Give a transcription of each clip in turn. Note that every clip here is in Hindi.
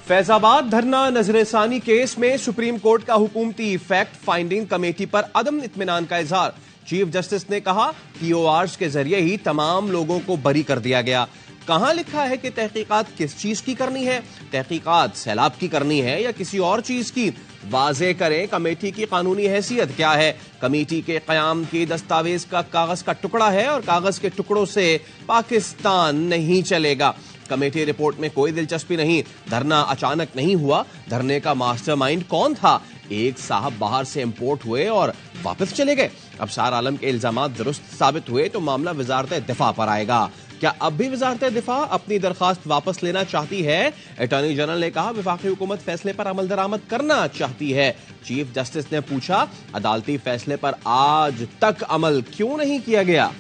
फैजाबाद धरना नजरसानी केस में सुप्रीम कोर्ट का हुकूमती फैक्ट फाइंडिंग कमेटी पर अदम इत्मीनान का इजहार। चीफ जस्टिस ने कहा टीओआर्स के जरिए ही तमाम लोगों को बरी कर दिया गया। कहां लिखा है कि तहकीकात किस चीज की करनी है? तहकीकात सैलाब की करनी है या किसी और चीज की? वाज़ेह करें कमेटी की कानूनी हैसियत क्या है? कमेटी के कयाम की दस्तावेज का कागज का टुकड़ा है और कागज के टुकड़ों से पाकिस्तान नहीं चलेगा। कमेटी रिपोर्ट में कोई दिलचस्पी नहीं। धरना अचानक नहीं हुआ। धरने का मास्टरमाइंड कौन था? एक साहब बाहर से इंपोर्ट हुए और वापस चले गए। अब शार आलम के इल्जामात दुरुस्त साबित हुए तो मामला वजारत दिफा पर आएगा। क्या अब भी वजारत दिफा अपनी दरखास्त वापस लेना चाहती है? अटॉर्नी जनरल ने कहा वफाकी हुकूमत फैसले पर अमल दरामद करना चाहती है। चीफ जस्टिस ने पूछा अदालती फैसले पर आज तक अमल क्यों नहीं किया गया?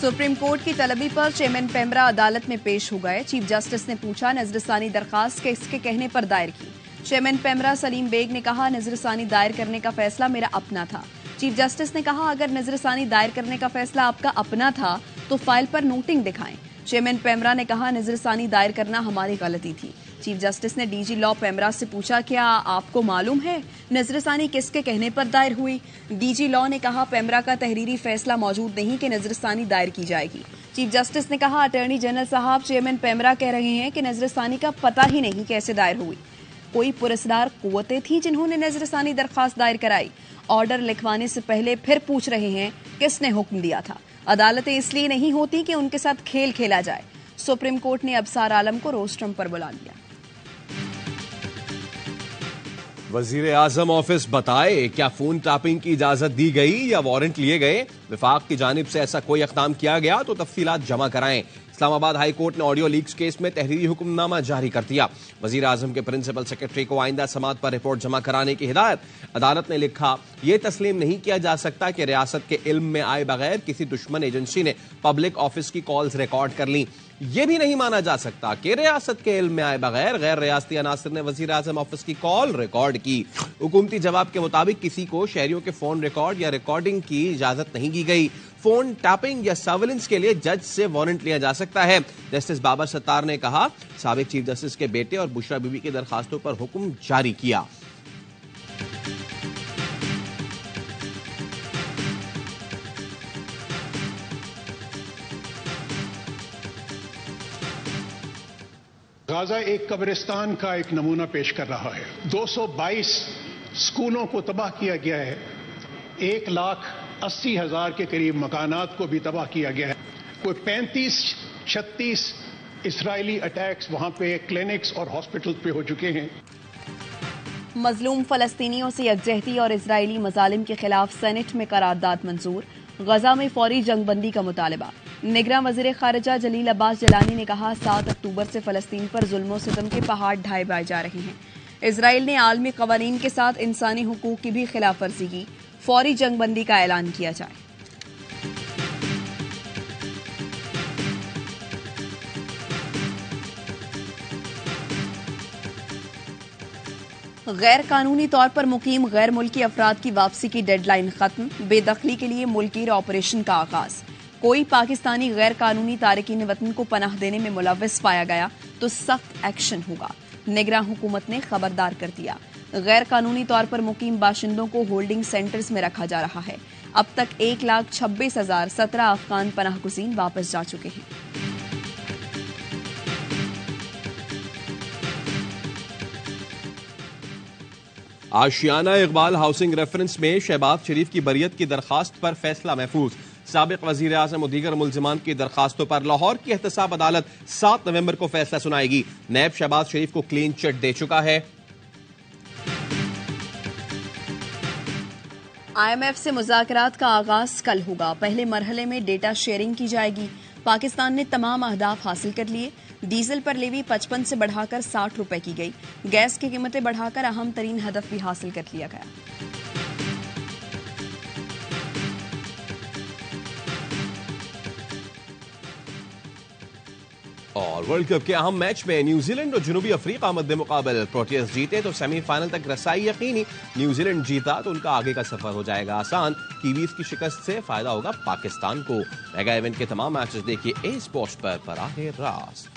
सुप्रीम कोर्ट की तलबी पर चेयरमैन पेमरा अदालत में पेश हो गए। चीफ जस्टिस ने पूछा नजरसानी दरखास्त किसके कहने पर दायर की? चेयरमैन पेमरा सलीम बेग ने कहा नजरसानी दायर करने का फैसला मेरा अपना था। चीफ जस्टिस ने कहा अगर नजरसानी दायर करने का फैसला आपका अपना था तो फाइल पर नोटिंग दिखाएं। चेयरमैन पेमरा ने कहा नजरसानी दायर करना हमारी गलती थी। चीफ जस्टिस ने डीजी लॉ पेमरा से पूछा क्या आपको मालूम है नजरसानी किसके कहने पर दायर हुई? डीजी लॉ ने कहा पेमरा का तहरीरी फैसला मौजूद नहीं कि नजरसानी दायर की जाएगी। चीफ जस्टिस ने कहा अटॉर्नी जनरल साहब चेयरमैन पेमरा कह रहे हैं कि नजरसानी का पता ही नहीं कैसे दायर हुई। कोई पुरस्कार कुव्वतें थी जिन्होंने नजरसानी दरखास्त दायर कराई। ऑर्डर लिखवाने से पहले फिर पूछ रहे हैं किसने हुक्म दिया था। अदालतें इसलिए नहीं होती कि उनके साथ खेल खेला जाए। सुप्रीम कोर्ट ने अब शार आलम को रोस्ट्रम पर बुला लिया। वजीर आजम ऑफिस बताए क्या फोन टैपिंग की इजाजत दी गई या वारंट लिए गए? विफाक की जानिब से ऐसा कोई इक़दाम किया गया तो तफसीलात जमा कराएं। इस्लामाबाद हाई कोर्ट ने ऑडियो लीक्स केस में तहरीरी हुक्मनामा जारी कर दिया। वजीर आजम के प्रिंसिपल सेक्रेटरी को आइंदा समात पर रिपोर्ट जमा कराने की हिदायत। अदालत ने लिखा यह तस्लीम नहीं किया जा सकता कि रियासत के इल्म में आए बगैर किसी दुश्मन एजेंसी ने पब्लिक ऑफिस की कॉल्स रिकॉर्ड कर ली। यह भी नहीं माना जा सकता कि रियासत के इल्म में आए बगैर गैर रियासती अनासिर ने वजीर आजम ऑफिस की कॉल रिकॉर्ड की। हुकूमती जवाब के मुताबिक किसी को शहरियों के फोन रिकॉर्ड या रिकॉर्डिंग की इजाजत नहीं की गई। फोन टैपिंग या सर्विलेंस के लिए जज से वारंट लिया जा सकता है। जस्टिस बाबर सत्तार ने कहा साबिक चीफ जस्टिस के बेटे और बुशरा बीबी की दरखास्तों पर हुक्म जारी किया। गाजा एक कब्रिस्तान का एक नमूना पेश कर रहा है। 222 स्कूलों को तबाह किया गया है। 1,80,000 के करीब मकानात को भी तबाह किया गया है। कोई 35-36 इसराइली अटैक्स वहां पे क्लिनिक्स और हॉस्पिटल पे हो चुके हैं। मजलूम फलस्तीनियों से यकजहती और इजरायली मजालिम के खिलाफ सेनेट में करारदाद मंजूर। गजा में फौरी जंगबंदी का मुतालबा। निगरान वजीर खारिजा जलील अब्बास जलानी ने कहा 7 अक्टूबर से फलस्तीन पर जुल्म सितम के पहाड़ ढाए बाए जा रहे हैं। इसराइल ने आलमी कवानीन के साथ इंसानी हुकूक की भी खिलाफ वर्जी की। फौरी जंगबंदी का ऐलान किया जाए। गैर कानूनी तौर पर मुकीम गैर मुल्की अफराद की वापसी की डेडलाइन खत्म। बेदखली के लिए मुल्की ऑपरेशन का आगाज। कोई पाकिस्तानी गैर कानूनी तारिकीन वतन को पनाह देने में मुलव्वस पाया गया तो सख्त एक्शन होगा। निगरान हुकूमत ने खबरदार कर दिया। गैर कानूनी तौर पर मुकीम बाशिंदों को होल्डिंग सेंटर्स में रखा जा रहा है। अब तक 1,26,017 अफगान पनाह गुज़ीन वापस जा चुके हैं। आशियाना इकबाल हाउसिंग रेफरेंस में शहबाज शरीफ की बरियत की दरखास्त पर फैसला महफूज। साबिक वजीर आजम और दीगर मुल्जिमान की दरखास्तों पर लाहौर की एहतसाब अदालत 7 नवंबर को फैसला सुनाएगी। नैब शहबाज शरीफ को क्लीन चिट दे चुका है। IMF से मुज़ाकरात का आगाज कल होगा। पहले मरहले में डेटा शेयरिंग की जाएगी। पाकिस्तान ने तमाम अहदाफ हासिल कर लिए। डीजल पर लेवी 55 से बढ़ाकर 60 रुपए की गई। गैस की कीमतें बढ़ाकर अहम तरीन हदफ भी हासिल कर लिया गया। और वर्ल्ड कप के अहम मैच में न्यूजीलैंड और जनूबी अफ्रीका मध्य मुकाबले। प्रोटियस जीते तो सेमीफाइनल तक रसाई यकीनी, न्यूजीलैंड जीता तो उनका आगे का सफर हो जाएगा आसान। कीवीज की शिकस्त से फायदा होगा पाकिस्तान को। मेगा इवेंट के तमाम मैचेस देखिए ए स्पोर्ट्स पर बराह रास्त।